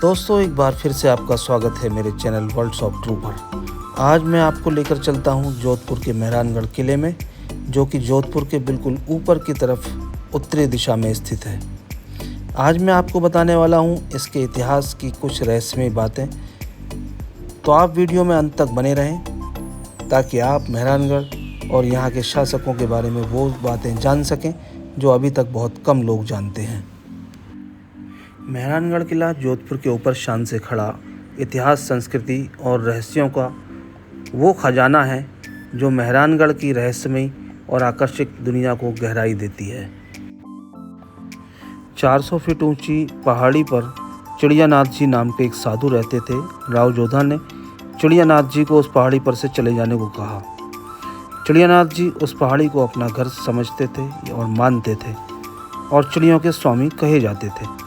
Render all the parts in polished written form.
दोस्तों, एक बार फिर से आपका स्वागत है मेरे चैनल वर्ल्ड्स ऑफ ट्रू पर। आज मैं आपको लेकर चलता हूं जोधपुर के मेहरानगढ़ किले में, जो कि जोधपुर के बिल्कुल ऊपर की तरफ उत्तरी दिशा में स्थित है। आज मैं आपको बताने वाला हूं इसके इतिहास की कुछ रहस्यमय बातें, तो आप वीडियो में अंत तक बने रहें ताकि आप मेहरानगढ़ और यहाँ के शासकों के बारे में वो बातें जान सकें जो अभी तक बहुत कम लोग जानते हैं। मेहरानगढ़ किला जोधपुर के ऊपर शान से खड़ा इतिहास, संस्कृति और रहस्यों का वो खजाना है जो मेहरानगढ़ की रहस्यमयी और आकर्षक दुनिया को गहराई देती है। 400 फीट ऊंची पहाड़ी पर चिड़ियानाथ जी नाम के एक साधु रहते थे। राव जोधा ने चिड़ियानाथ जी को उस पहाड़ी पर से चले जाने को कहा। चिड़ियानाथ जी उस पहाड़ी को अपना घर समझते थे और मानते थे और चिड़ियों के स्वामी कहे जाते थे।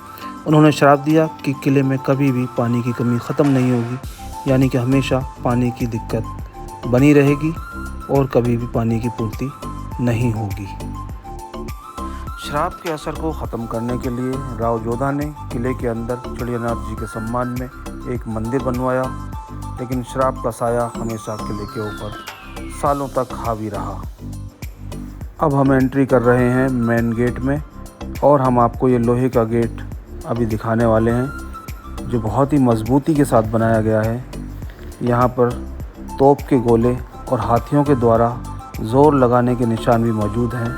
उन्होंने श्राप दिया कि किले में कभी भी पानी की कमी ख़त्म नहीं होगी, यानी कि हमेशा पानी की दिक्कत बनी रहेगी और कभी भी पानी की पूर्ति नहीं होगी। श्राप के असर को ख़त्म करने के लिए राव जोधा ने किले के अंदर चिड़ियानाथ जी के सम्मान में एक मंदिर बनवाया, लेकिन श्राप का साया हमेशा किले के ऊपर सालों तक हावी रहा। अब हम एंट्री कर रहे हैं मेन गेट में और हम आपको ये लोहे का गेट अभी दिखाने वाले हैं, जो बहुत ही मजबूती के साथ बनाया गया है। यहाँ पर तोप के गोले और हाथियों के द्वारा ज़ोर लगाने के निशान भी मौजूद हैं,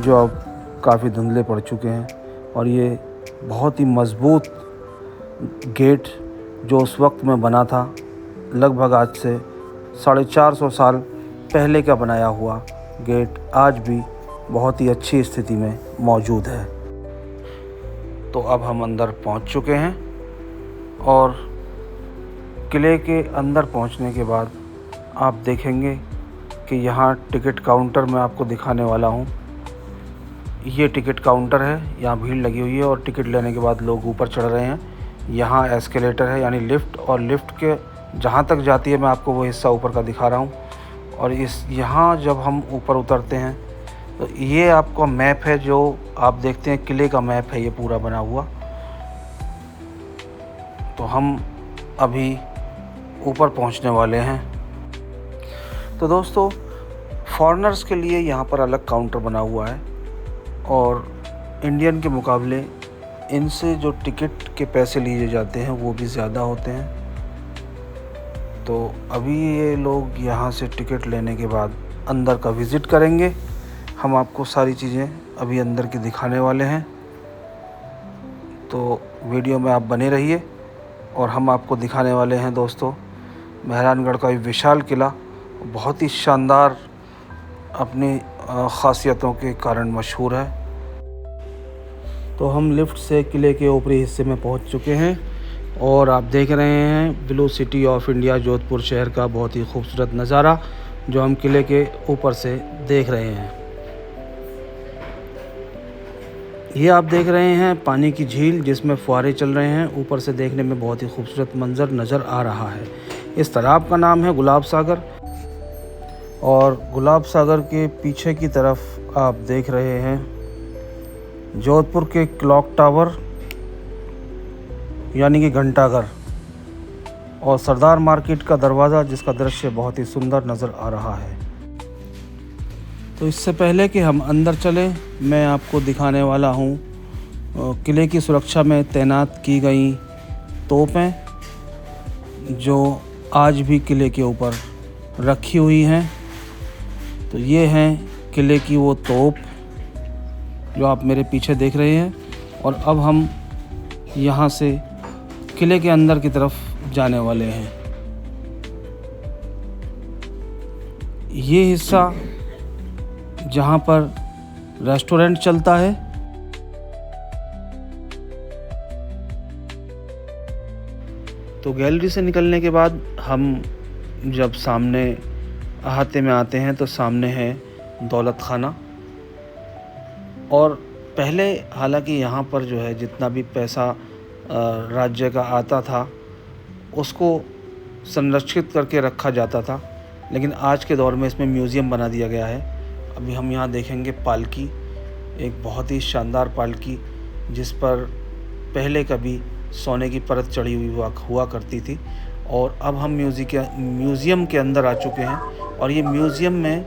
जो अब काफ़ी धुंधले पड़ चुके हैं। और ये बहुत ही मजबूत गेट जो उस वक्त में बना था, लगभग आज से 450 साल पहले का बनाया हुआ गेट आज भी बहुत ही अच्छी स्थिति में मौजूद है। तो अब हम अंदर पहुंच चुके हैं और किले के अंदर पहुंचने के बाद आप देखेंगे कि यहाँ टिकट काउंटर मैं आपको दिखाने वाला हूं। ये टिकट काउंटर है, यहाँ भीड़ लगी हुई है और टिकट लेने के बाद लोग ऊपर चढ़ रहे हैं। यहाँ एस्केलेटर है, यानी लिफ्ट, और लिफ्ट के जहाँ तक जाती है मैं आपको वो हिस्सा ऊपर का दिखा रहा हूँ। और यहाँ जब हम ऊपर उतरते हैं तो ये आपका मैप है, जो आप देखते हैं किले का मैप है ये पूरा बना हुआ। तो हम अभी ऊपर पहुंचने वाले हैं। तो दोस्तों, फॉरेनर्स के लिए यहाँ पर अलग काउंटर बना हुआ है और इंडियन के मुकाबले इनसे जो टिकट के पैसे लिए जाते हैं वो भी ज़्यादा होते हैं। तो अभी ये लोग यहाँ से टिकट लेने के बाद अंदर का विज़िट करेंगे। हम आपको सारी चीज़ें अभी अंदर की दिखाने वाले हैं, तो वीडियो में आप बने रहिए और हम आपको दिखाने वाले हैं। दोस्तों, मेहरानगढ़ का ये विशाल किला बहुत ही शानदार अपनी ख़ासियतों के कारण मशहूर है। तो हम लिफ्ट से किले के ऊपरी हिस्से में पहुंच चुके हैं और आप देख रहे हैं blue city of India Jodhpur शहर का बहुत ही खूबसूरत नज़ारा जो हम किले के ऊपर से देख रहे हैं। ये आप देख रहे हैं पानी की झील जिसमें फुहारे चल रहे हैं। ऊपर से देखने में बहुत ही खूबसूरत मंजर नज़र आ रहा है। इस तालाब का नाम है गुलाब सागर और गुलाब सागर के पीछे की तरफ आप देख रहे हैं जोधपुर के क्लॉक टावर यानी कि घंटाघर और सरदार मार्केट का दरवाज़ा, जिसका दृश्य बहुत ही सुंदर नज़र आ रहा है। तो इससे पहले कि हम अंदर चलें, मैं आपको दिखाने वाला हूँ किले की सुरक्षा में तैनात की गई तोपें, जो आज भी किले के ऊपर रखी हुई हैं। तो ये हैं किले की वो तोप जो आप मेरे पीछे देख रहे हैं। और अब हम यहाँ से किले के अंदर की तरफ जाने वाले हैं। ये हिस्सा जहाँ पर रेस्टोरेंट चलता है, तो गैलरी से निकलने के बाद हम जब सामने अहाते में आते हैं तो सामने है दौलत खाना। और पहले हालांकि यहाँ पर जो है जितना भी पैसा राज्य का आता था उसको संरक्षित करके रखा जाता था, लेकिन आज के दौर में इसमें म्यूज़ियम बना दिया गया है। अभी हम यहाँ देखेंगे पालकी, एक बहुत ही शानदार पालकी जिस पर पहले कभी सोने की परत चढ़ी हुई हुआ करती थी। और अब हम म्यूज़ियम के अंदर आ चुके हैं और ये म्यूज़ियम में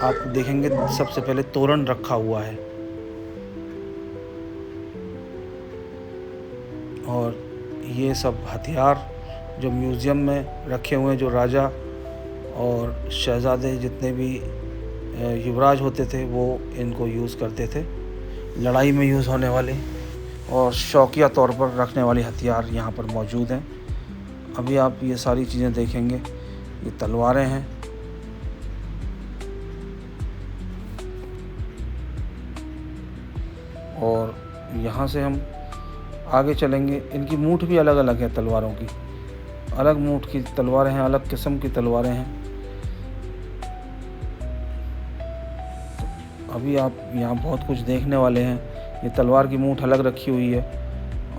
आप देखेंगे सबसे पहले तोरण रखा हुआ है और ये सब हथियार जो म्यूज़ियम में रखे हुए हैं, जो राजा और शहज़ादे जितने भी युवराज होते थे वो इनको यूज़ करते थे, लड़ाई में यूज़ होने वाले और शौकिया तौर पर रखने वाले हथियार यहाँ पर मौजूद हैं। अभी आप ये सारी चीज़ें देखेंगे। ये तलवारें हैं और यहाँ से हम आगे चलेंगे। इनकी मूठ भी अलग अलग है, तलवारों की अलग मूठ की तलवारें हैं, अलग किस्म की तलवारें हैं। तो अभी आप यहाँ बहुत कुछ देखने वाले हैं। ये तलवार की मूठ अलग रखी हुई है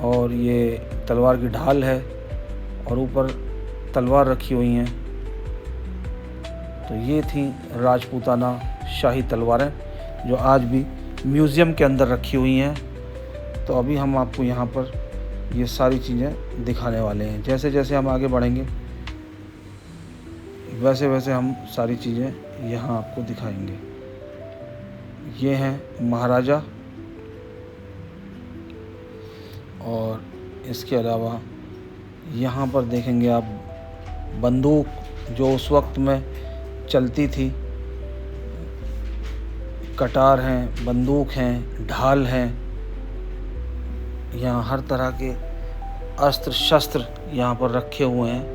और ये तलवार की ढाल है और ऊपर तलवार रखी हुई हैं। तो ये थी राजपूताना शाही तलवारें जो आज भी म्यूज़ियम के अंदर रखी हुई हैं। तो अभी हम आपको यहाँ पर ये सारी चीज़ें दिखाने वाले हैं। जैसे जैसे हम आगे बढ़ेंगे वैसे वैसे हम सारी चीज़ें यहाँ आपको दिखाएंगे। ये हैं महाराजा और इसके अलावा यहाँ पर देखेंगे आप बंदूक जो उस वक्त में चलती थी, कटार हैं, बंदूक हैं, ढाल हैं। यहाँ हर तरह के अस्त्र शस्त्र यहाँ पर रखे हुए हैं।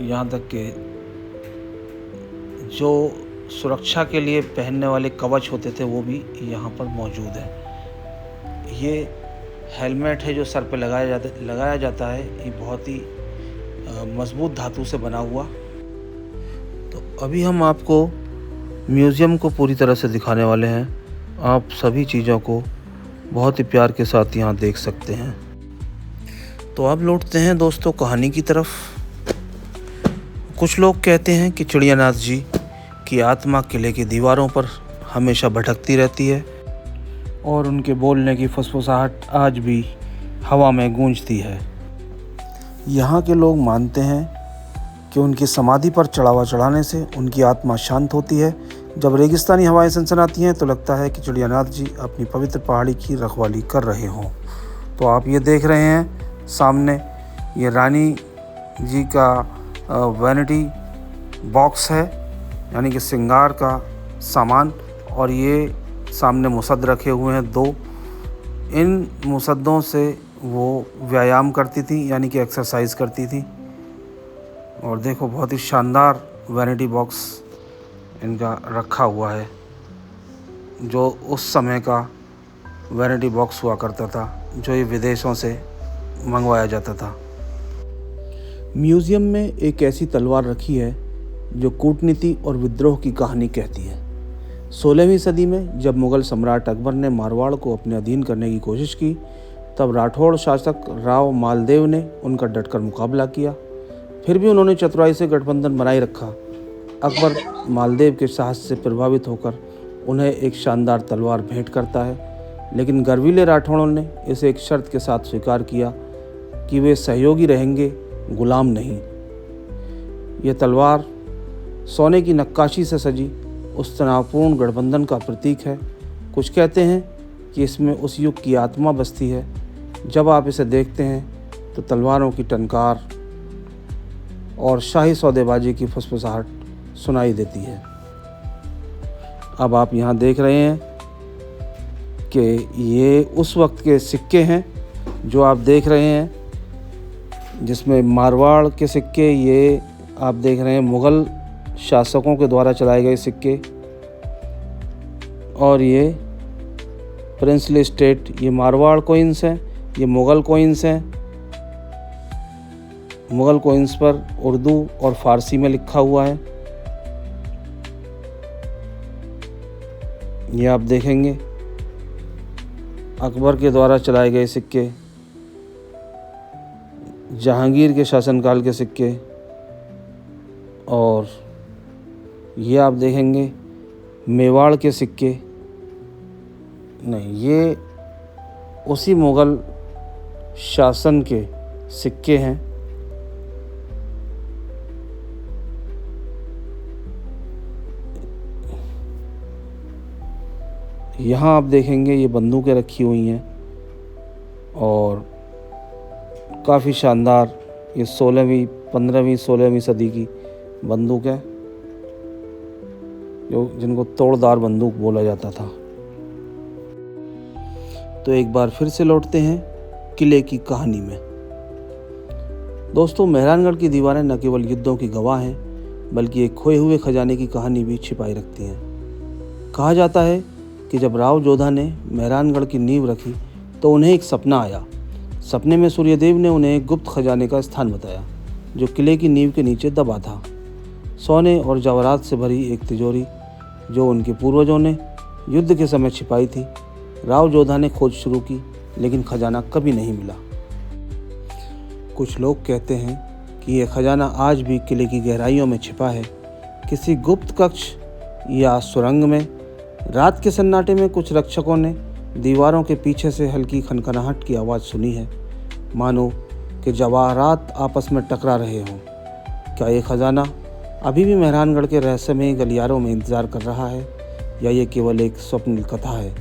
यहाँ तक कि जो सुरक्षा के लिए पहनने वाले कवच होते थे वो भी यहाँ पर मौजूद है। ये हेलमेट है जो सर पे लगाया जाता है। ये बहुत ही मज़बूत धातु से बना हुआ। तो अभी हम आपको म्यूज़ियम को पूरी तरह से दिखाने वाले हैं। आप सभी चीज़ों को बहुत ही प्यार के साथ यहाँ देख सकते हैं। तो अब लौटते हैं दोस्तों कहानी की तरफ। कुछ लोग कहते हैं कि चिड़ियानाथ जी की आत्मा किले की दीवारों पर हमेशा भटकती रहती है और उनके बोलने की फुसफुसाहट आज भी हवा में गूंजती है। यहाँ के लोग मानते हैं कि उनकी समाधि पर चढ़ावा चढ़ाने से उनकी आत्मा शांत होती है। जब रेगिस्तानी हवाएं सनसनाती हैं तो लगता है कि चिड़ियानाथ जी अपनी पवित्र पहाड़ी की रखवाली कर रहे हों। तो आप ये देख रहे हैं सामने, ये रानी जी का वैनिटी बॉक्स है, यानी कि श्रृंगार का सामान। और ये सामने मुसद्द रखे हुए हैं 2। इन मुसद्दों से वो व्यायाम करती थी, यानी कि एक्सरसाइज करती थी। और देखो बहुत ही शानदार वैनिटी बॉक्स इनका रखा हुआ है, जो उस समय का वैनिटी बॉक्स हुआ करता था, जो ये विदेशों से मंगवाया जाता था। म्यूज़ियम में एक ऐसी तलवार रखी है जो कूटनीति और विद्रोह की कहानी कहती है। 16वीं सदी में जब मुग़ल सम्राट अकबर ने मारवाड़ को अपने अधीन करने की कोशिश की, तब राठौड़ शासक राव मालदेव ने उनका डटकर मुकाबला किया। फिर भी उन्होंने चतुराई से गठबंधन बनाए रखा। अकबर मालदेव के साहस से प्रभावित होकर उन्हें एक शानदार तलवार भेंट करता है, लेकिन गर्वीले राठौड़ों ने इसे एक शर्त के साथ स्वीकार किया कि वे सहयोगी रहेंगे, गुलाम नहीं। यह तलवार सोने की नक्काशी से सजी उस तनावपूर्ण गठबंधन का प्रतीक है। कुछ कहते हैं कि इसमें उस युग की आत्मा बसती है। जब आप इसे देखते हैं तो तलवारों की टंकार और शाही सौदेबाजी की फुसफुसाहट सुनाई देती है। अब आप यहाँ देख रहे हैं कि ये उस वक्त के सिक्के हैं जो आप देख रहे हैं, जिसमें मारवाड़ के सिक्के, ये आप देख रहे हैं मुग़ल शासकों के द्वारा चलाए गए सिक्के, और ये प्रिंसली स्टेट, ये मारवाड़ कोइंस हैं, ये मुग़ल कोइंस हैं। मुग़ल कोइंस पर उर्दू और फ़ारसी में लिखा हुआ है। ये आप देखेंगे अकबर के द्वारा चलाए गए सिक्के, जहांगीर के शासनकाल के सिक्के, और ये आप देखेंगे मेवाड़ के सिक्के। नहीं, ये उसी मुग़ल शासन के सिक्के हैं। यहाँ आप देखेंगे ये बंदूकें रखी हुई हैं और काफ़ी शानदार, ये 16वीं 15वीं 16वीं सदी की बंदूक है जिनको तोड़दार बंदूक बोला जाता था। तो एक बार फिर से लौटते हैं किले की कहानी में। दोस्तों, मेहरानगढ़ की दीवारें न केवल युद्धों की गवाह हैं बल्कि एक खोए हुए खजाने की कहानी भी छिपाई रखती हैं। कहा जाता है कि जब राव जोधा ने मेहरानगढ़ की नींव रखी तो उन्हें एक सपना आया। सपने में सूर्यदेव ने उन्हें एक गुप्त खजाने का स्थान बताया जो किले की नींव के नीचे दबा था। सोने और जवाहरात से भरी एक तिजोरी जो उनके पूर्वजों ने युद्ध के समय छिपाई थी। राव जोधा ने खोज शुरू की लेकिन खजाना कभी नहीं मिला। कुछ लोग कहते हैं कि यह खजाना आज भी किले की गहराइयों में छिपा है, किसी गुप्त कक्ष या सुरंग में। रात के सन्नाटे में कुछ रक्षकों ने दीवारों के पीछे से हल्की खनखनाहट की आवाज़ सुनी है, मानो कि जवाहरात आपस में टकरा रहे हों। क्या ये खजाना अभी भी मेहरानगढ़ के रहस्यमय गलियारों में इंतज़ार कर रहा है या ये केवल एक स्वप्न कथा है?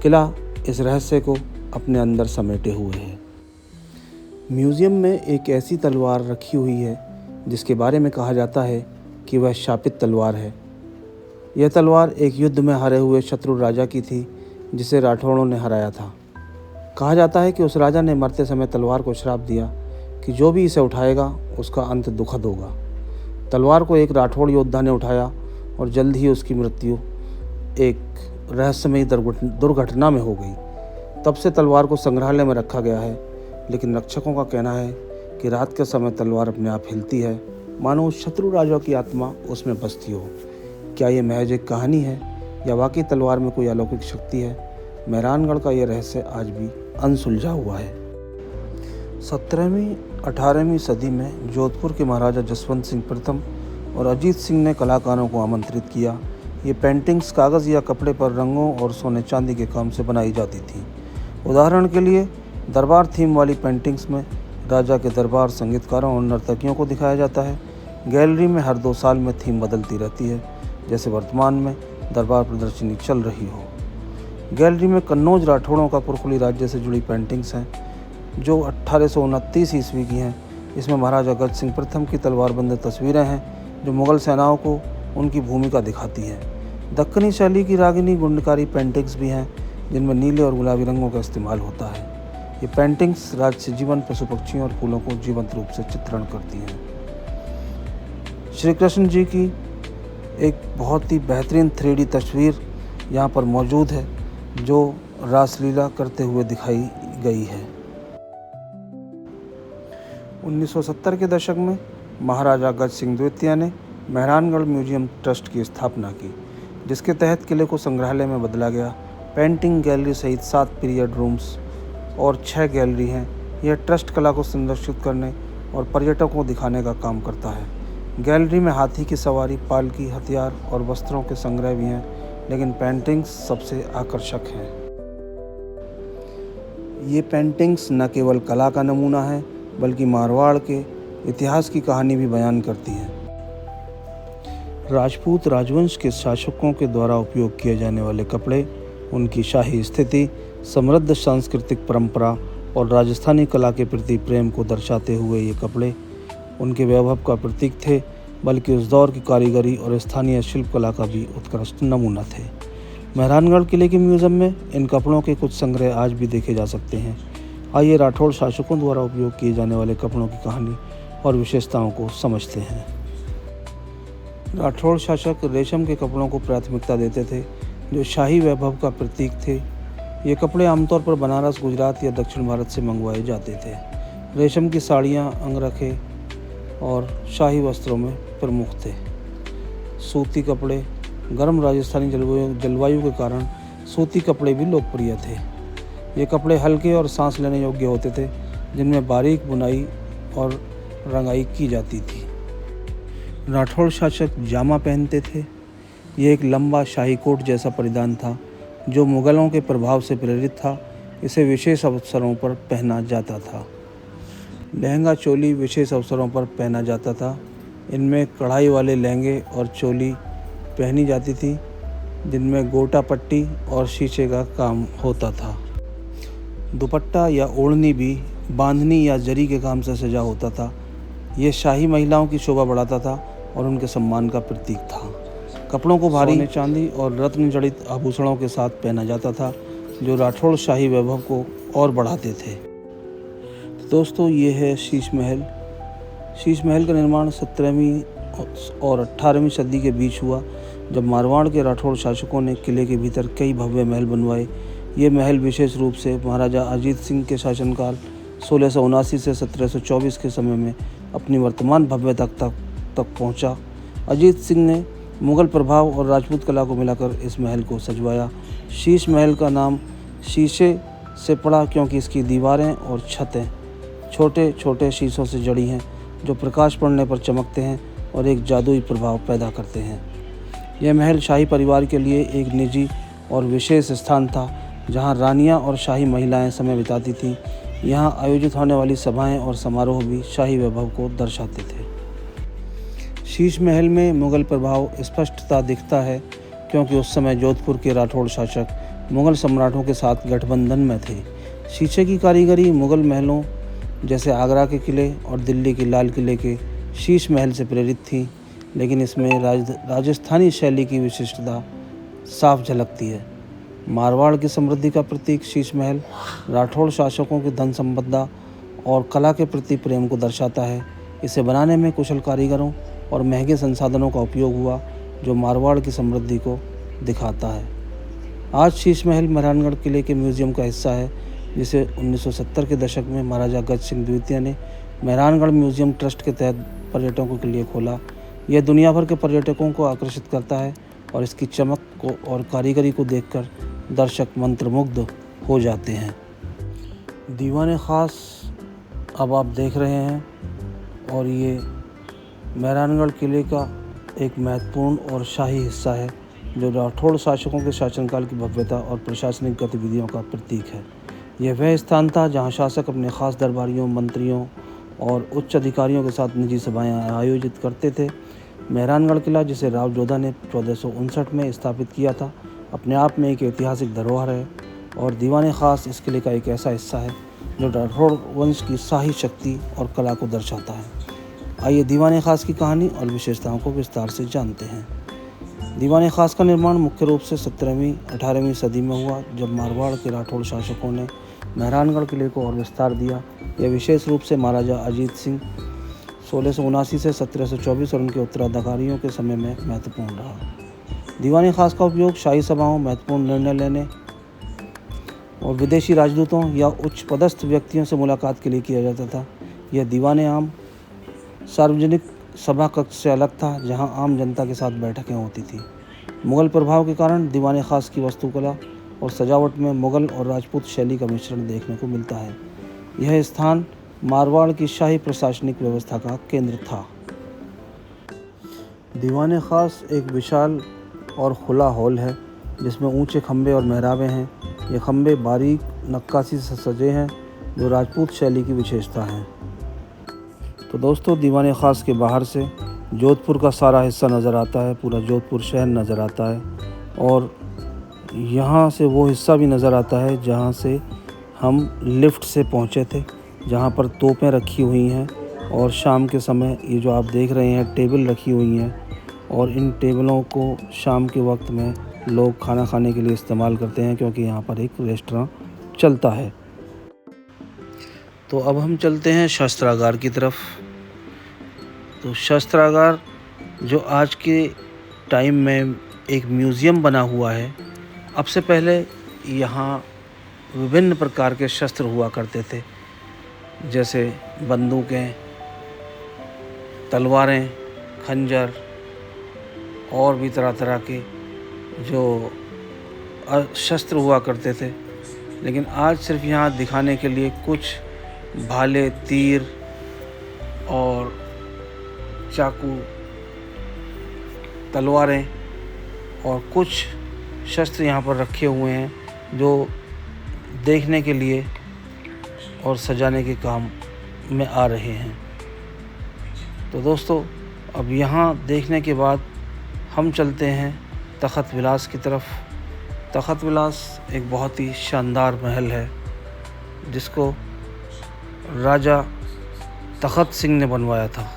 किला इस रहस्य को अपने अंदर समेटे हुए है। म्यूज़ियम में एक ऐसी तलवार रखी हुई है जिसके बारे में कहा जाता है कि वह शापित तलवार है। यह तलवार एक युद्ध में हारे हुए शत्रु राजा की थी जिसे राठौड़ों ने हराया था। कहा जाता है कि उस राजा ने मरते समय तलवार को श्राप दिया कि जो भी इसे उठाएगा उसका अंत दुखद होगा। तलवार को एक राठौड़ योद्धा ने उठाया और जल्द ही उसकी मृत्यु एक रहस्यमयी दुर्घटना में हो गई। तब से तलवार को संग्रहालय में रखा गया है, लेकिन रक्षकों का कहना है कि रात के समय तलवार अपने आप हिलती है, मानो उस शत्रु राजा की आत्मा उसमें बसती हो। क्या ये महज एक कहानी है या वाकई तलवार में कोई अलौकिक शक्ति है? मेहरानगढ़ का ये रहस्य आज भी अनसुलझा हुआ है। 17वीं 18वीं सदी में जोधपुर के महाराजा जसवंत सिंह प्रथम और अजीत सिंह ने कलाकारों को आमंत्रित किया। ये पेंटिंग्स कागज़ या कपड़े पर रंगों और सोने चांदी के काम से बनाई जाती थी। उदाहरण के लिए दरबार थीम वाली पेंटिंग्स में राजा के दरबार, संगीतकारों और नर्तकियों को दिखाया जाता है। गैलरी में हर 2 साल में थीम बदलती रहती है, जैसे वर्तमान में दरबार प्रदर्शनी चल रही हो। गैलरी में कन्नौज राठौड़ों का पुरखुली राज्य से जुड़ी पेंटिंग्स हैं जो 1829 ईस्वी की हैं। इसमें महाराजा गज सिंह प्रथम की तलवारबंद तस्वीरें हैं जो मुग़ल सेनाओं को उनकी भूमिका दिखाती हैं। दक्कनी शैली की रागिनी गुंडकारी पेंटिंग्स भी हैं जिनमें नीले और गुलाबी रंगों का इस्तेमाल होता है। ये पेंटिंग्स राज्य जीवन, पशु पक्षियों और फूलों को जीवंत रूप से चित्रण करती हैं। श्री कृष्ण जी की एक बहुत ही बेहतरीन 3D तस्वीर यहाँ पर मौजूद है जो रासलीला करते हुए दिखाई गई है। 1970 के दशक में महाराजा गज सिंह द्वितीय ने मेहरानगढ़ म्यूजियम ट्रस्ट की स्थापना की, जिसके तहत किले को संग्रहालय में बदला गया। पेंटिंग गैलरी सहित 7 पीरियड रूम्स और 6 गैलरी हैं। यह ट्रस्ट कला को संरक्षित करने और पर्यटकों को दिखाने का काम करता है। गैलरी में हाथी की सवारी, पालकी, हथियार और वस्त्रों के संग्रह भी हैं, लेकिन पेंटिंग्स सबसे आकर्षक हैं। ये पेंटिंग्स न केवल कला का नमूना है बल्कि मारवाड़ के इतिहास की कहानी भी बयान करती हैं। राजपूत राजवंश के शासकों के द्वारा उपयोग किए जाने वाले कपड़े, उनकी शाही स्थिति, समृद्ध सांस्कृतिक परंपरा और राजस्थानी कला के प्रति प्रेम को दर्शाते हुए ये कपड़े उनके वैभव का प्रतीक थे, बल्कि उस दौर की कारीगरी और स्थानीय शिल्प कला का भी उत्कृष्ट नमूना थे। मेहरानगढ़ किले के म्यूज़ियम में इन कपड़ों के कुछ संग्रह आज भी देखे जा सकते हैं। आइए राठौड़ शासकों द्वारा उपयोग किए जाने वाले कपड़ों की कहानी और विशेषताओं को समझते हैं। राठौड़ शासक रेशम के कपड़ों को प्राथमिकता देते थे, जो शाही वैभव का प्रतीक थे। ये कपड़े आमतौर पर बनारस, गुजरात या दक्षिण भारत से मंगवाए जाते थे। रेशम की साड़ियाँ, अंगरखे और शाही वस्त्रों में प्रमुख थे। सूती कपड़े, गर्म राजस्थानी जलवायु के कारण सूती कपड़े भी लोकप्रिय थे। ये कपड़े हल्के और सांस लेने योग्य होते थे, जिनमें बारीक बुनाई और रंगाई की जाती थी। राठौड़ शासक जामा पहनते थे। ये एक लंबा शाही कोट जैसा परिधान था जो मुग़लों के प्रभाव से प्रेरित था। इसे विशेष अवसरों पर पहना जाता था। लहंगा चोली विशेष अवसरों पर पहना जाता था। इनमें कढ़ाई वाले लहंगे और चोली पहनी जाती थी, जिनमें गोटा पट्टी और शीशे का काम होता था। दुपट्टा या ओढ़नी भी बांधनी या जरी के काम से सजा होता था। यह शाही महिलाओं की शोभा बढ़ाता था और उनके सम्मान का प्रतीक था। कपड़ों को भारी सोने, चांदी और रत्न जड़ित आभूषणों के साथ पहना जाता था, जो राठौड़ शाही वैभव को और बढ़ाते थे। तो दोस्तों, ये है शीश महल। शीश महल का निर्माण 17वीं और 18वीं सदी के बीच हुआ, जब मारवाड़ के राठौड़ शासकों ने किले के भीतर कई भव्य महल बनवाए। ये महल विशेष रूप से महाराजा अजीत सिंह के शासनकाल 1679 से 1724 के समय में अपनी वर्तमान भव्यता तक पहुंचा। अजीत सिंह ने मुग़ल प्रभाव और राजपूत कला को मिलाकर इस महल को सजवाया। शीश महल का नाम शीशे से पड़ा क्योंकि इसकी दीवारें और छतें छोटे छोटे शीशों से जड़ी हैं, जो प्रकाश पड़ने पर चमकते हैं और एक जादुई प्रभाव पैदा करते हैं। यह महल शाही परिवार के लिए एक निजी और विशेष स्थान था, जहां रानियां और शाही महिलाएं समय बिताती थीं। यहां आयोजित होने वाली सभाएं और समारोह भी शाही वैभव को दर्शाते थे। शीश महल में मुग़ल प्रभाव स्पष्टता दिखता है, क्योंकि उस समय जोधपुर के राठौड़ शासक मुग़ल सम्राटों के साथ गठबंधन में थे। शीशे की कारीगरी मुग़ल महलों जैसे आगरा के किले और दिल्ली के लाल किले के शीश महल से प्रेरित थी, लेकिन इसमें राजस्थानी शैली की विशिष्टता साफ झलकती है। मारवाड़ की समृद्धि का प्रतीक शीश महल राठौड़ शासकों की धन संपदा और कला के प्रति प्रेम को दर्शाता है। इसे बनाने में कुशल कारीगरों और महंगे संसाधनों का उपयोग हुआ, जो मारवाड़ की समृद्धि को दिखाता है। आज शीश महल मेहरानगढ़ किले के म्यूज़ियम का हिस्सा है, जिसे 1970 के दशक में महाराजा गज सिंह द्वितीय ने मेहरानगढ़ म्यूज़ियम ट्रस्ट के तहत पर्यटकों के लिए खोला। यह दुनिया भर के पर्यटकों को आकर्षित करता है और इसकी चमक को और कारीगरी को देखकर दर्शक मंत्रमुग्ध हो जाते हैं। दीवाने ख़ास अब आप देख रहे हैं, और ये मेहरानगढ़ किले का एक महत्वपूर्ण और शाही हिस्सा है, जो राठौड़ शासकों के शासनकाल की भव्यता और प्रशासनिक गतिविधियों का प्रतीक है। यह वह स्थान था जहां शासक अपने खास दरबारियों, मंत्रियों और उच्च अधिकारियों के साथ निजी सभाएं आयोजित करते थे। मेहरानगढ़ किला, जिसे राव जोधा ने 1459 में स्थापित किया था, अपने आप में एक ऐतिहासिक धरोहर है, और दीवाने ख़ास इस किले का एक ऐसा हिस्सा है जो राठौड़ वंश की शाही शक्ति और कला को दर्शाता है। आइए दीवाने ख़ास की कहानी और विशेषताओं को विस्तार से जानते हैं। दीवाने ख़ास का निर्माण मुख्य रूप से 17वीं-18वीं सदी में हुआ, जब मारवाड़ के राठौड़ शासकों ने मेहरानगढ़ किले को और विस्तार दिया। यह विशेष रूप से महाराजा अजीत सिंह 1679 से 1724 और उनके उत्तराधिकारियों के समय में महत्वपूर्ण रहा। दीवाने ख़ास का उपयोग शाही सभाओं, महत्वपूर्ण निर्णय लेने और विदेशी राजदूतों या उच्च पदस्थ व्यक्तियों से मुलाकात के लिए किया जाता था। यह दीवाने आम सार्वजनिक सभा कक्ष से अलग था, जहां आम जनता के साथ बैठकें होती थी। मुग़ल प्रभाव के कारण दीवाने ख़ास की वास्तुकला और सजावट में मुग़ल और राजपूत शैली का मिश्रण देखने को मिलता है। यह स्थान मारवाड़ की शाही प्रशासनिक व्यवस्था का केंद्र था। दीवाने ख़ास एक विशाल और खुला हॉल है, जिसमें ऊंचे खंभे और मेहराबें हैं। ये खंभे बारीक नक्काशी से सजे हैं, जो राजपूत शैली की विशेषता है। तो दोस्तों, दीवाने ख़ास के बाहर से जोधपुर का सारा हिस्सा नज़र आता है, पूरा जोधपुर शहर नज़र आता है, और यहाँ से वो हिस्सा भी नज़र आता है जहाँ से हम लिफ्ट से पहुँचे थे, जहाँ पर तोपें रखी हुई हैं, और शाम के समय ये जो आप देख रहे हैं टेबल रखी हुई हैं, और इन टेबलों को शाम के वक्त में लोग खाना खाने के लिए इस्तेमाल करते हैं, क्योंकि यहाँ पर एक रेस्टोरेंट चलता है। तो अब हम चलते हैं शस्त्रागार की तरफ। तो शस्त्रागार जो आज के टाइम में एक म्यूज़ियम बना हुआ है, अब से पहले यहाँ विभिन्न प्रकार के शस्त्र हुआ करते थे, जैसे बंदूकें, तलवारें, खंजर और भी तरह तरह के जो शस्त्र हुआ करते थे। लेकिन आज सिर्फ यहाँ दिखाने के लिए कुछ भाले, तीर और चाकू, तलवारें और कुछ शस्त्र यहाँ पर रखे हुए हैं, जो देखने के लिए और सजाने के काम में आ रहे हैं। तो दोस्तों, अब यहाँ देखने के बाद हम चलते हैं तख़्त विलास की तरफ। तख़्त विलास एक बहुत ही शानदार महल है जिसको राजा तख़्त सिंह ने बनवाया था।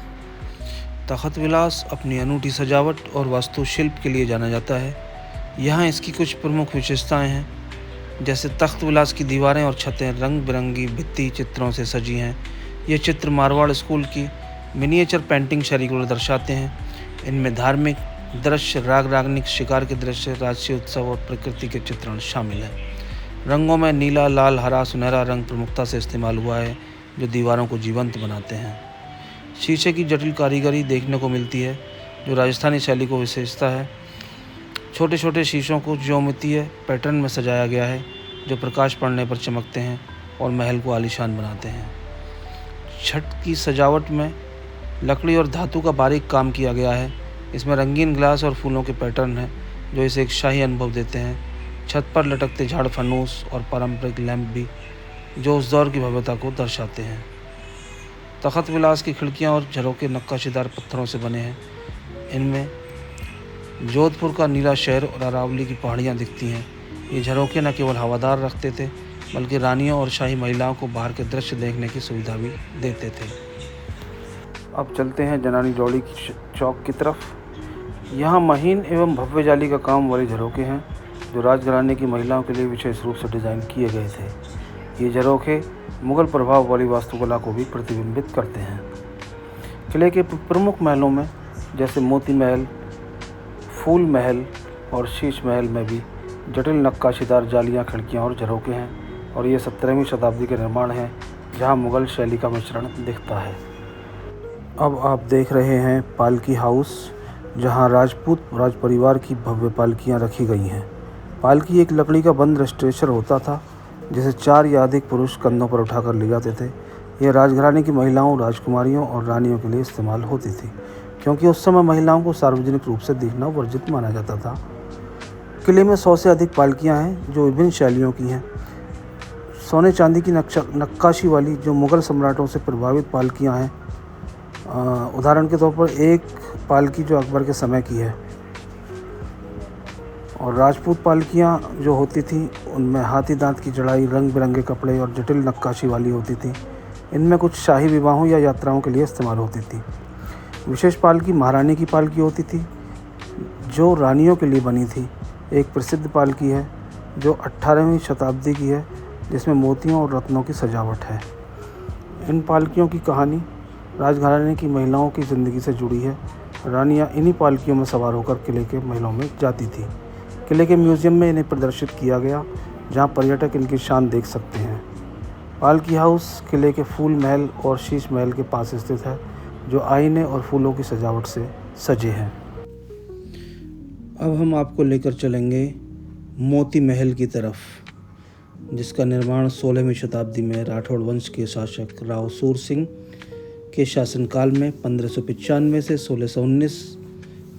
तख़्त विलास अपनी अनूठी सजावट और वास्तुशिल्प के लिए जाना जाता है। यहाँ इसकी कुछ प्रमुख विशेषताएं हैं, जैसे तख़्त विलास की दीवारें और छतें रंग बिरंगी भित्ति चित्रों से सजी हैं। ये चित्र मारवाड़ स्कूल की मिनिएचर पेंटिंग शैली को दर्शाते हैं। इनमें धार्मिक दृश्य, राग रागनिक, शिकार के दृश्य, राजसी उत्सव और प्रकृति के चित्रण शामिल हैं। रंगों में नीला, लाल, हरा, सुनहरा रंग प्रमुखता से इस्तेमाल हुआ है, जो दीवारों को जीवंत बनाते हैं। शीशे की जटिल कारीगरी देखने को मिलती है, जो राजस्थानी शैली को विशेषता है। छोटे छोटे शीशों को ज्योमेट्रीय पैटर्न में सजाया गया है, जो प्रकाश पड़ने पर चमकते हैं और महल को आलीशान बनाते हैं। छत की सजावट में लकड़ी और धातु का बारीक काम किया गया है। इसमें रंगीन ग्लास और फूलों के पैटर्न हैं, जो इसे एक शाही अनुभव देते हैं। छत पर लटकते झाड़ फनूस और पारंपरिक लैंप भी, जो उस दौर की भव्यता को दर्शाते हैं। तख़्त विलास की खिड़कियां और झरोखे नक्काशीदार पत्थरों से बने हैं। इनमें जोधपुर का नीला शहर और अरावली की पहाड़ियां दिखती हैं। ये झरोखे न केवल हवादार रखते थे, बल्कि रानियों और शाही महिलाओं को बाहर के दृश्य देखने की सुविधा भी देते थे। अब चलते हैं जनानी डोली की चौक की तरफ। यहाँ महीन एवं भव्य जाली का काम वाले झरोखे हैं, जो राजघराने की महिलाओं के लिए विशेष रूप से डिज़ाइन किए गए थे। ये झरोखे मुग़ल प्रभाव वाली वास्तुकला को भी प्रतिबिंबित करते हैं। किले के प्रमुख महलों में जैसे मोती महल, फूल महल और शीश महल में भी जटिल नक्काशीदार जालियाँ, खिड़कियाँ और झरोखे हैं, और ये 17वीं शताब्दी के निर्माण हैं, जहाँ मुग़ल शैली का मिश्रण दिखता है। अब आप देख रहे हैं पालकी हाउस, जहाँ राजपूत राज परिवार की भव्य पालकियाँ रखी गई हैं। पालकी एक लकड़ी का बंद स्ट्रेचर होता था, जिसे 4 या अधिक पुरुष कंधों पर उठाकर ले जाते थे। यह राजघराने की महिलाओं, राजकुमारियों और रानियों के लिए इस्तेमाल होती थी, क्योंकि उस समय महिलाओं को सार्वजनिक रूप से देखना वर्जित माना जाता था। किले में 100 से अधिक पालकियाँ हैं, जो विभिन्न शैलियों की हैं। सोने चांदी की नक्काशी वाली जो मुग़ल सम्राटों से प्रभावित पालकियाँ हैं, उदाहरण के तौर पर एक पालकी जो अकबर के समय की है, और राजपूत पालकियाँ जो होती थी उनमें हाथी दांत की जड़ाई, रंग बिरंगे कपड़े और जटिल नक्काशी वाली होती थी। इनमें कुछ शाही विवाहों या यात्राओं के लिए इस्तेमाल होती थी। विशेष पालकी महारानी की पालकी होती थी, जो रानियों के लिए बनी थी। एक प्रसिद्ध पालकी है जो 18वीं शताब्दी की है, जिसमें मोतियों और रत्नों की सजावट है। इन पालकियों की कहानी राजघराने की महिलाओं की ज़िंदगी से जुड़ी है। रानियाँ इन्हीं पालकियों में सवार होकर किले के महलों में जाती थी। किले के म्यूज़ियम में इन्हें प्रदर्शित किया गया, जहाँ पर्यटक इनकी शान देख सकते हैं। पालकी हाउस किले के फूल महल और शीश महल के पास स्थित है, जो आईने और फूलों की सजावट से सजे हैं। अब हम आपको लेकर चलेंगे मोती महल की तरफ, जिसका निर्माण 16वीं शताब्दी में राठौड़ वंश के शासक राव सूर सिंह के शासनकाल में 1595 से 1619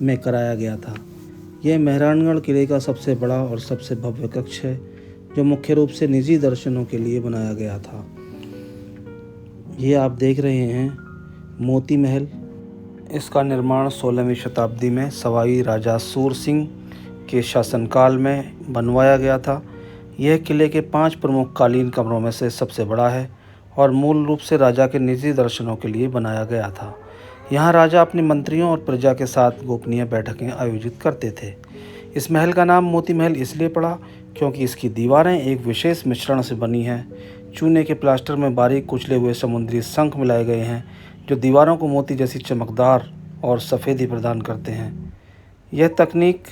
में कराया गया था। यह मेहरानगढ़ किले का सबसे बड़ा और सबसे भव्य कक्ष है, जो मुख्य रूप से निजी दर्शनों के लिए बनाया गया था। ये आप देख रहे हैं मोती महल। इसका निर्माण 16वीं शताब्दी में सवाई राजा सूर सिंह के शासनकाल में बनवाया गया था। यह किले के 5 प्रमुख कालीन कमरों में से सबसे बड़ा है और मूल रूप से राजा के निजी दर्शनों के लिए बनाया गया था। यहाँ राजा अपने मंत्रियों और प्रजा के साथ गोपनीय बैठकें आयोजित करते थे। इस महल का नाम मोती महल इसलिए पड़ा क्योंकि इसकी दीवारें एक विशेष मिश्रण से बनी हैं। चूने के प्लास्टर में बारीक कुचले हुए समुद्री शंख मिलाए गए हैं, जो दीवारों को मोती जैसी चमकदार और सफ़ेदी प्रदान करते हैं। यह तकनीक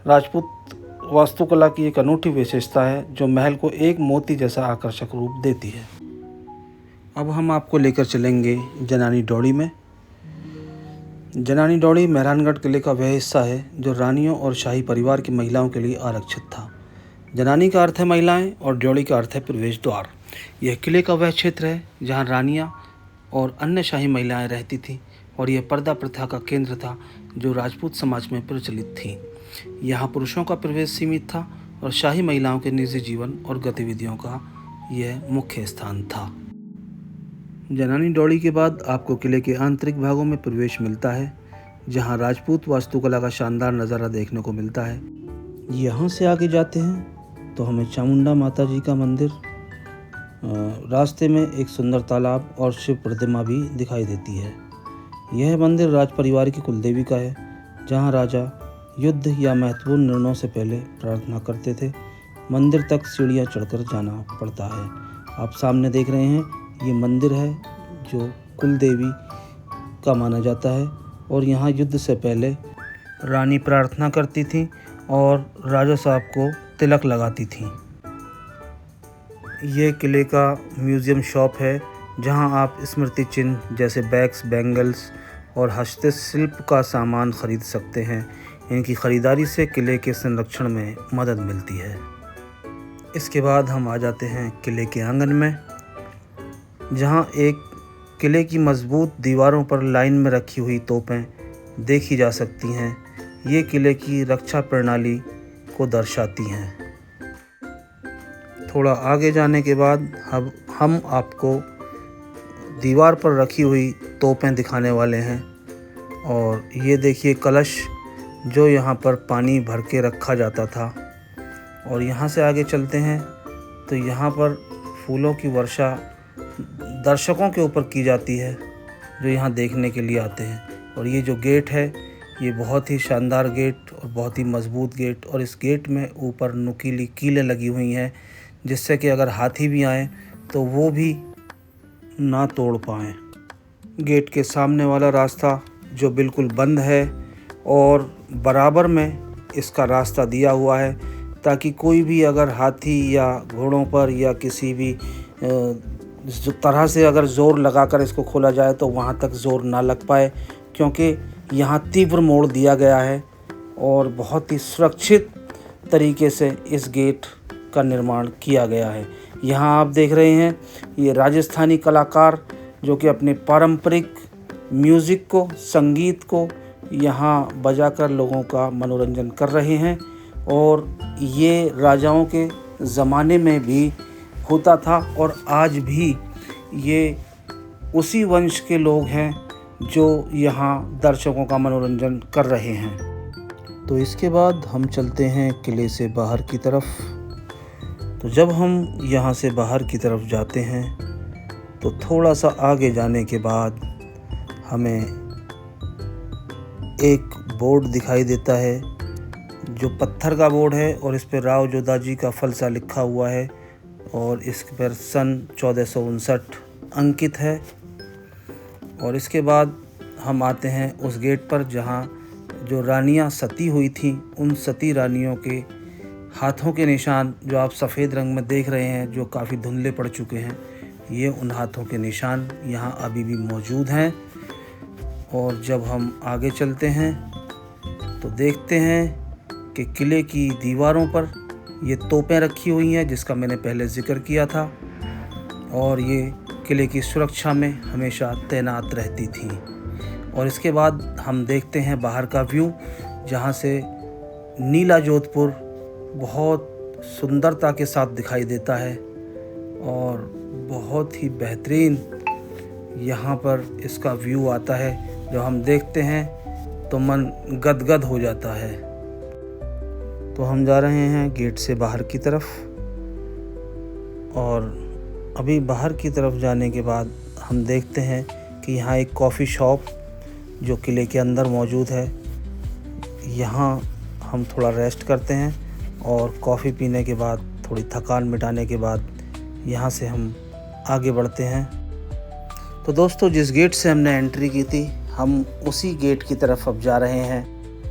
राजपूत वास्तुकला की एक अनूठी विशेषता है, जो महल को एक मोती जैसा आकर्षक रूप देती है। अब हम आपको लेकर चलेंगे जनानी डौड़ी में। जनानी डौड़ी मेहरानगढ़ किले का वह हिस्सा है जो रानियों और शाही परिवार की महिलाओं के लिए आरक्षित था। जनानी का अर्थ है महिलाएं और डौड़ी का अर्थ है प्रवेश द्वार। यह किले का वह क्षेत्र है जहां रानियां और अन्य शाही महिलाएं रहती थीं, और यह पर्दा प्रथा का केंद्र था जो राजपूत समाज में प्रचलित थी। यहाँ पुरुषों का प्रवेश सीमित था और शाही महिलाओं के निजी जीवन और गतिविधियों का यह मुख्य स्थान था। जनानी डौड़ी के बाद आपको किले के आंतरिक भागों में प्रवेश मिलता है, जहां राजपूत वास्तुकला का शानदार नज़ारा देखने को मिलता है। यहाँ से आगे जाते हैं तो हमें चामुंडा माता जी का मंदिर, रास्ते में एक सुंदर तालाब और शिव प्रतिमा भी दिखाई देती है। यह मंदिर राज परिवार की कुलदेवी का है, जहाँ राजा युद्ध या महत्वपूर्ण निर्णयों से पहले प्रार्थना करते थे। मंदिर तक सीढ़ियाँ चढ़कर जाना पड़ता है। आप सामने देख रहे हैं, ये मंदिर है जो कुलदेवी का माना जाता है और यहाँ युद्ध से पहले रानी प्रार्थना करती थी और राजा साहब को तिलक लगाती थी। ये किले का म्यूज़ियम शॉप है, जहां आप स्मृति चिन्ह जैसे बैग्स, बैंगल्स और हस्तशिल्प का सामान खरीद सकते हैं। इनकी ख़रीदारी से किले के संरक्षण में मदद मिलती है। इसके बाद हम आ जाते हैं किले के आंगन में, जहां एक किले की मजबूत दीवारों पर लाइन में रखी हुई तोपें देखी जा सकती हैं। ये किले की रक्षा प्रणाली को दर्शाती हैं। थोड़ा आगे जाने के बाद हम आपको दीवार पर रखी हुई तोपें दिखाने वाले हैं। और ये देखिए कलश, जो यहाँ पर पानी भर के रखा जाता था। और यहाँ से आगे चलते हैं तो यहाँ पर फूलों की वर्षा दर्शकों के ऊपर की जाती है, जो यहाँ देखने के लिए आते हैं। और ये जो गेट है, ये बहुत ही शानदार गेट और बहुत ही मजबूत गेट, और इस गेट में ऊपर नुकीली कीलें लगी हुई हैं, जिससे कि अगर हाथी भी आए तो वो भी ना तोड़ पाएँ। गेट के सामने वाला रास्ता जो बिल्कुल बंद है, और बराबर में इसका रास्ता दिया हुआ है, ताकि कोई भी अगर हाथी या घोड़ों पर या किसी भी तरह से अगर ज़ोर लगाकर इसको खोला जाए तो वहाँ तक ज़ोर ना लग पाए, क्योंकि यहाँ तीव्र मोड़ दिया गया है और बहुत ही सुरक्षित तरीके से इस गेट का निर्माण किया गया है। यहाँ आप देख रहे हैं, ये राजस्थानी कलाकार जो कि अपने पारंपरिक म्यूज़िक को, संगीत को यहाँ बजाकर लोगों का मनोरंजन कर रहे हैं। और ये राजाओं के ज़माने में भी होता था, और आज भी ये उसी वंश के लोग हैं जो यहाँ दर्शकों का मनोरंजन कर रहे हैं। तो इसके बाद हम चलते हैं किले से बाहर की तरफ। तो जब हम यहाँ से बाहर की तरफ जाते हैं तो थोड़ा सा आगे जाने के बाद हमें एक बोर्ड दिखाई देता है, जो पत्थर का बोर्ड है, और इस पर राव जोधाजी का फलसा लिखा हुआ है, और इस पर सन 1459 अंकित है। और इसके बाद हम आते हैं उस गेट पर जहाँ जो रानियाँ सती हुई थीं, उन सती रानियों के हाथों के निशान जो आप सफ़ेद रंग में देख रहे हैं, जो काफ़ी धुंधले पड़ चुके हैं, ये उन हाथों के निशान यहाँ अभी भी मौजूद हैं। और जब हम आगे चलते हैं तो देखते हैं कि किले की दीवारों पर ये तोपें रखी हुई हैं, जिसका मैंने पहले ज़िक्र किया था, और ये किले की सुरक्षा में हमेशा तैनात रहती थी। और इसके बाद हम देखते हैं बाहर का व्यू, जहाँ से नीला जोधपुर बहुत सुंदरता के साथ दिखाई देता है, और बहुत ही बेहतरीन यहाँ पर इसका व्यू आता है। जब हम देखते हैं तो मन गदगद हो जाता है। तो हम जा रहे हैं गेट से बाहर की तरफ, और अभी बाहर की तरफ जाने के बाद हम देखते हैं कि यहाँ एक कॉफ़ी शॉप जो किले के अंदर मौजूद है, यहाँ हम थोड़ा रेस्ट करते हैं, और कॉफ़ी पीने के बाद, थोड़ी थकान मिटाने के बाद, यहाँ से हम आगे बढ़ते हैं। तो दोस्तों, जिस गेट से हमने एंट्री की थी, हम उसी गेट की तरफ अब जा रहे हैं।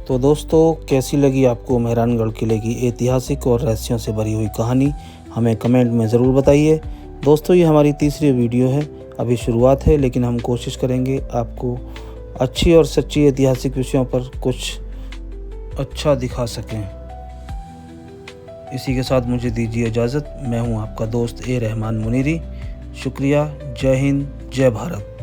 तो दोस्तों, कैसी लगी आपको मेहरानगढ़ किले की ऐतिहासिक और रहस्यों से भरी हुई कहानी, हमें कमेंट में ज़रूर बताइए। दोस्तों, ये हमारी तीसरी वीडियो है, अभी शुरुआत है, लेकिन हम कोशिश करेंगे आपको अच्छी और सच्ची ऐतिहासिक विषयों पर कुछ अच्छा दिखा सकें। इसी के साथ मुझे दीजिए इजाज़त। मैं हूँ आपका दोस्त ए रहमान मुनीरी। शुक्रिया। जय हिंद, जय भारत।